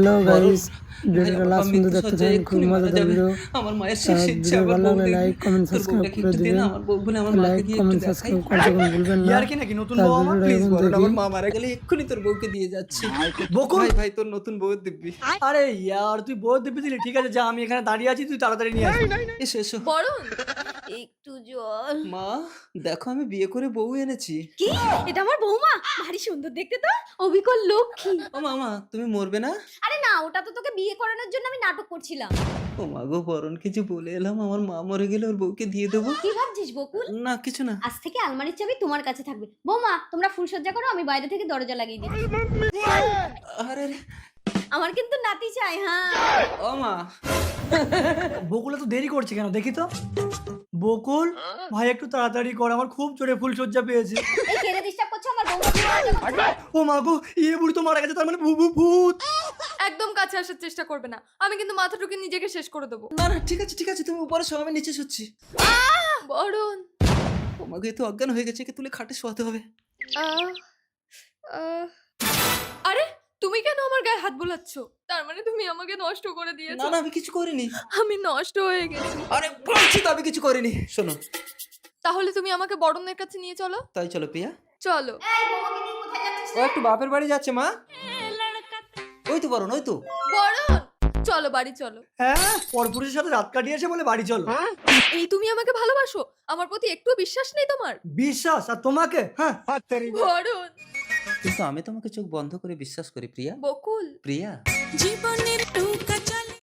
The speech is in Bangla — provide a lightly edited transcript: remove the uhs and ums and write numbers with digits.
হ্যালো বরং গাইস, ভাই ভিডিওটা আমার লাস্ট মা পর্যন্ত মৃত্যু দেখতে শয্যায় থাকুন, খুব এক্ষুনি মারা মজাদার যাবে। ভিডিও। আমার মায়ের শেষ ইচ্ছা ভিডিও আমার ভালো বউ লাগলে দেখবে। লাইক, কমেন্ট, তোর সাবস্ক্রাইব বউটাকে করে একটু দে না, দিবেন। আমার বউ বলে আমার লাইক, মাকে দিয়ে একটু কমেন্ট, দেখাই। সাবস্ক্রাইব করতে কোনো ভুলবেন না। ইয়ার কি নাকি নতুন তার বউ আমার? ভিডিওটা প্লিজ এখন বলো না দেখি। আমার মা মারা গেলে এক্ষুনি তোর বউকে দিয়ে যাচ্ছি। বকুল, ভাই ভাই তোর নতুন বউয়ের দিব্যি। আরে ইয়ার তুই বউ দিবি দিলি, ঠিক আছে যা, আমি এখানে দাঁড়িয়ে আছি, তুই তাড়াতাড়ি নিয়ে আসবি। এসো এসো। বরুণ, একটু জল। মা দেখো আমি বিয়ে করে বউ এনেছি। কি? এটা আমার বৌমা, ভারী সুন্দর দেখতে তো, অবিকল লক্ষ্মী। ও মামা তুমি মরবে না? আরে না, ওটা তো তোকে বিয়ে করানোর জন্য আমি নাটক করছিলাম। ও মা গো, বরণ কিছু বলে এলাম, আমার মা মরে গেলে ওর বউকে দিয়ে দেবো। কি ভাবছিস বকুল? না কিছু না। আজ থেকে আলমারির চাবি তোমার কাছে থাকবে। বৌমা, তোমরা ফুলসজ্জা করো, আমি বাইরে থেকে দরজা লাগিয়ে দিই। আরে আমার কিন্তু নাতি চাই, হ্যাঁ। ও মা বকুল তো দেরি করছে কেন, দেখি তো। বকুল ভাই একটু তাড়াতাড়ি কর, আমার খুব জোরে ফুল সজ্জা পেয়েছে। এই কেড়ে ডিস্টার্ব করছো আমার বৌমা দরজা করছে। ও মা গো, ইয়ে বুড়ি তো মারা গেছে, তার মানে ভূত। একদম কাছে আসার চেষ্টা করবে না, আমি কিন্তু মাথাটুকু নিজেকে শেষ করে দেবো। না না ঠিক আছে তুমি উপরে শো, আমি নিচে শুচ্ছি। বরুণ, ও মা গো, এ তো অজ্ঞান হয়ে গেছে, একে তুলে খাটে শোয়াতে হবে। আহ, আহ, আরে তুমি কেন আমার গায়ে হাত বোলাচ্ছ? তার মানে তুমি আমাকে নষ্ট করে না দিয়েছো। না আমি কিছু করিনি। আমি নষ্ট হয়ে গেছি। আরে বলছি তো আমি কিছু করিনি। শোনো তাহলে তুমি আমাকে বরণের কাছে নিয়ে চলো। তাই চলো প্রিয়া। চলো। এই বৌমাকে নিয়ে কোথায় যাচ্ছিস? ও একটু বাপের বাড়ি যাচ্ছে মা। ওই তো বরণ, ওই তো। বরণ, চলো বাড়ি চলো। হ্যাঁ, পরপুরুষের সাথে রাত কাটিয়েছে বলে বাড়ি চলো। এই তুমি আমাকে ভালোবাসো? আমার প্রতি একটু বিশ্বাস নেই তোমার? বিশ্বাস আর তোমাকে? হ্যাঁ, বরণ, কিন্তু আমি তোমাকে চোখ বন্ধ করে বিশ্বাস করি প্রিয়া। বকুল, প্রিয়া জীবনের টুকা